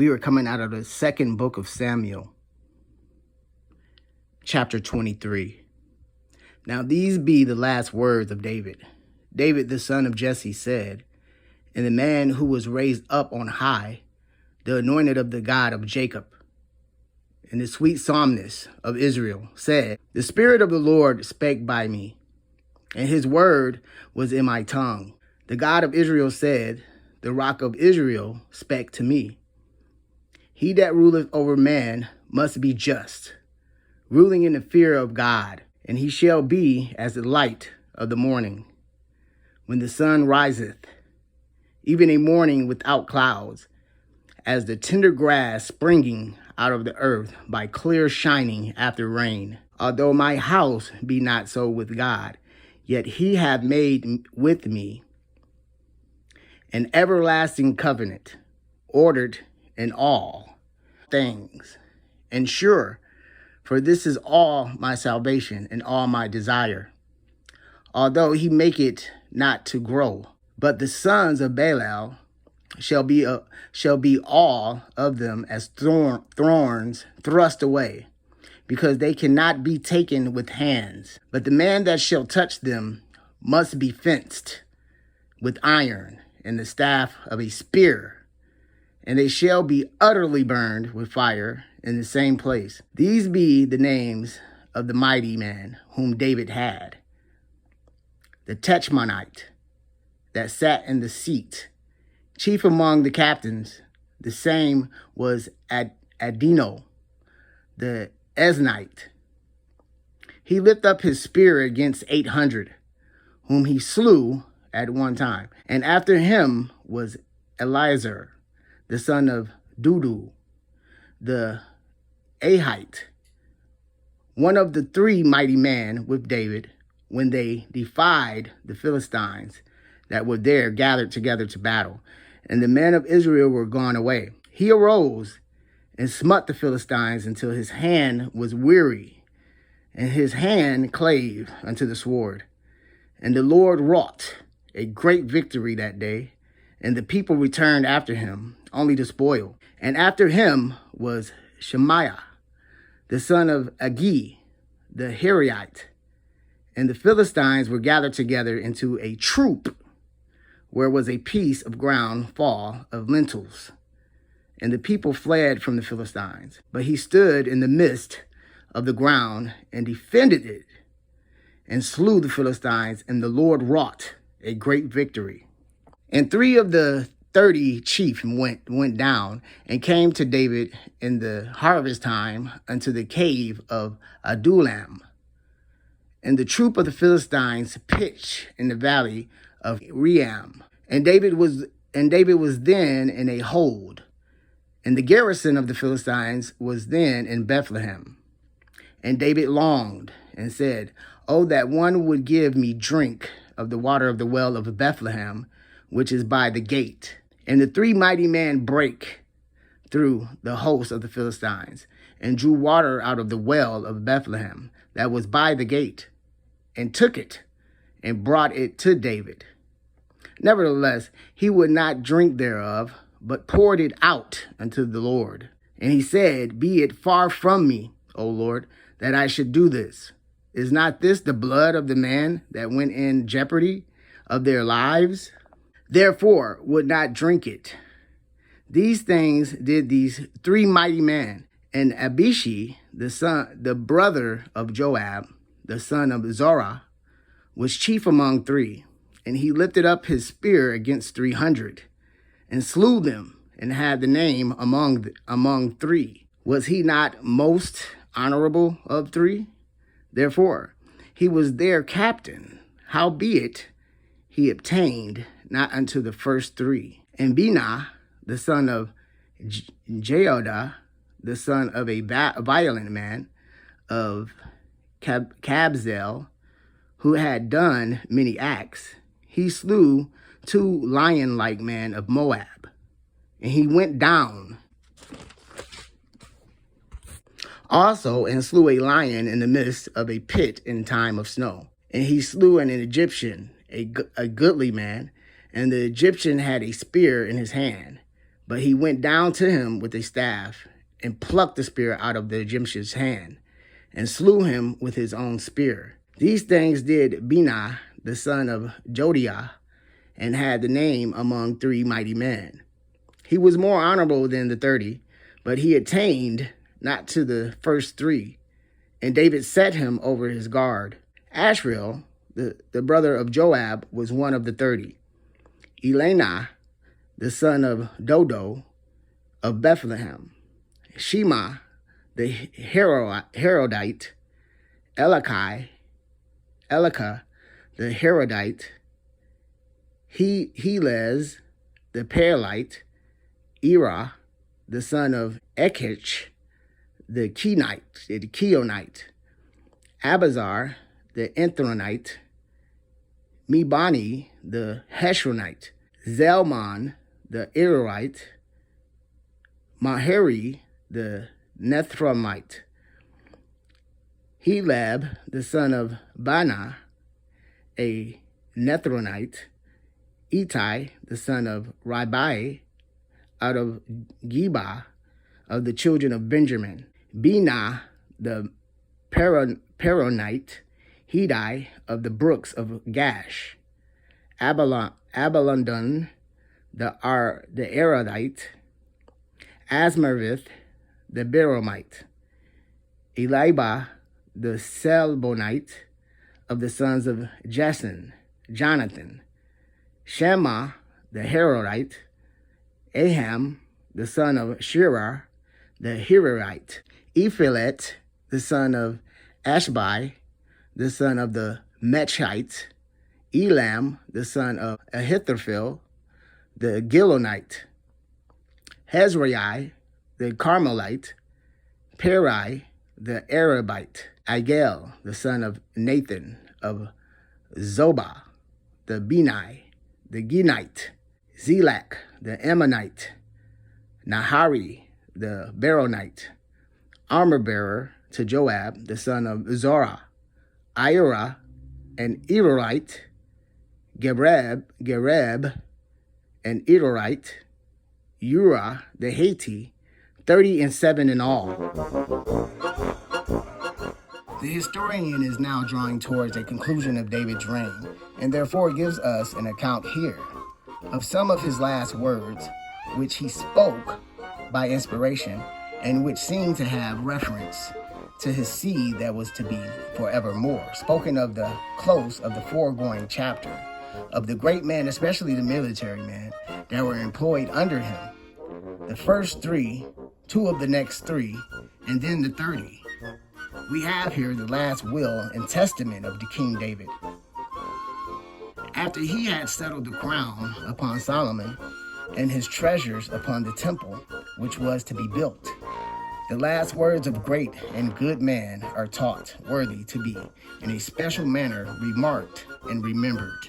We are coming out of the second book of Samuel, chapter 23. Now these be the last words of David. David, the son of Jesse, said, and the man who was raised up on high, the anointed of the God of Jacob, and the sweet psalmist of Israel, said, the Spirit of the Lord spake by me, and his word was in my tongue. The God of Israel said, the rock of Israel spake to me. He that ruleth over man must be just, ruling in the fear of God, and he shall be as the light of the morning, when the sun riseth, even a morning without clouds, as the tender grass springing out of the earth by clear shining after rain. Although my house be not so with God, yet he hath made with me an everlasting covenant, ordered in all things, and sure, for this is all my salvation and all my desire. Although he make it not to grow, but the sons of Belial shall be all of them as thorns thrust away, because they cannot be taken with hands. But the man that shall touch them must be fenced with iron and the staff of a spear, and they shall be utterly burned with fire in the same place. These be the names of the mighty man whom David had. The Techmonite that sat in the seat, chief among the captains, the same was Adino, the Eznite. He lifted up his spear against 800, whom he slew at one time. And after him was Eleazar, the son of Dudu, the Ahite, one of the three mighty men with David, when they defied the Philistines that were there gathered together to battle. And the men of Israel were gone away. He arose and smote the Philistines until his hand was weary, and his hand clave unto the sword. And the Lord wrought a great victory that day, and the people returned after him, only to spoil. And after him was Shemaiah, the son of Agi, the Hiriite. And the Philistines were gathered together into a troop, where was a piece of ground fall of lentils. And the people fled from the Philistines. But he stood in the midst of the ground and defended it, and slew the Philistines, and the Lord wrought a great victory. And 3 of the 30 chiefs went down and came to David in the harvest time unto the cave of Adullam. And the troop of the Philistines pitched in the valley of Ream. And David was then in a hold. And the garrison of the Philistines was then in Bethlehem. And David longed and said, oh, that one would give me drink of the water of the well of Bethlehem, which is by the gate. And the 3 mighty men brake through the host of the Philistines, and drew water out of the well of Bethlehem that was by the gate, and took it, and brought it to David. Nevertheless, he would not drink thereof, but poured it out unto the Lord. And he said, be it far from me, O Lord, that I should do this. Is not this the blood of the man that went in jeopardy of their lives? Therefore would not drink it. These things did these 3 mighty men. And Abishai, the brother of Joab, the son of Zorah, was chief among 3. And he lifted up his spear against 300, and slew them, and had the name among 3. Was he not most honorable of 3? Therefore, he was their captain. Howbeit, he obtained not unto the first 3. And Benah, the son of Jehoiada, the son of a violent man of Kabzeel, who had done many acts, he slew 2 lion-like men of Moab. And he went down also and slew a lion in the midst of a pit in time of snow. And he slew an Egyptian, a goodly man, and the Egyptian had a spear in his hand, But he went down to him with a staff and plucked the spear out of the Egyptian's hand and slew him with his own spear. These things did Benah, the son of Jodiah, and had the name among 3 mighty men. He was more honorable than the 30, but he attained not to the first 3. And David set him over his guard. Asriel, the brother of Joab, was one of the 30. Elkanah, the son of Dodo of Bethlehem. Shema, the Herodite. Elikah, the Herodite. Helez, the Perlite. Ira, the son of Ekich, the Keonite. Abazar, the Enthronite. Mebani, the Heshronite. Zelmon, the Erorite. Maheri, the Nethromite. Helab, the son of Bana, a Nethronite. Itai, the son of Ribai, out of Geba, of the children of Benjamin. Benah, the Peronite. Hidai, of the brooks of Gash. Abalandon, the Aradite. Asmarvith, the Beromite. Eliba, the Selbonite, of the sons of Jonathan. Shema, the Herodite. Aham, the son of Shirah, the Hirite. Ephilet, the son of Ashbai, the son of the Mechite. Elam, the son of Ahithophel, the Gilonite. Hezrai, the Carmelite. Perai, the Arabite. Igel, the son of Nathan of Zobah, the Benai, the Ginite. Zelak, the Ammonite. Nahari, the Beronite. Armor-bearer to Joab, the son of Zorah. Ira, an Erorite. Gereb, an Erorite. Ura, the Haiti, 37 in all. The historian is now drawing towards a conclusion of David's reign, and therefore gives us an account here of some of his last words, which he spoke by inspiration, and which seem to have reference to his seed that was to be forevermore, spoken of the close of the foregoing chapter, of the great men, especially the military men, that were employed under him. The first 3, 2 of the next 3, and then the 30. We have here the last will and testament of the King David. After he had settled the crown upon Solomon and his treasures upon the temple, which was to be built, the last words of great and good man are taught, worthy to be in a special manner remarked and remembered.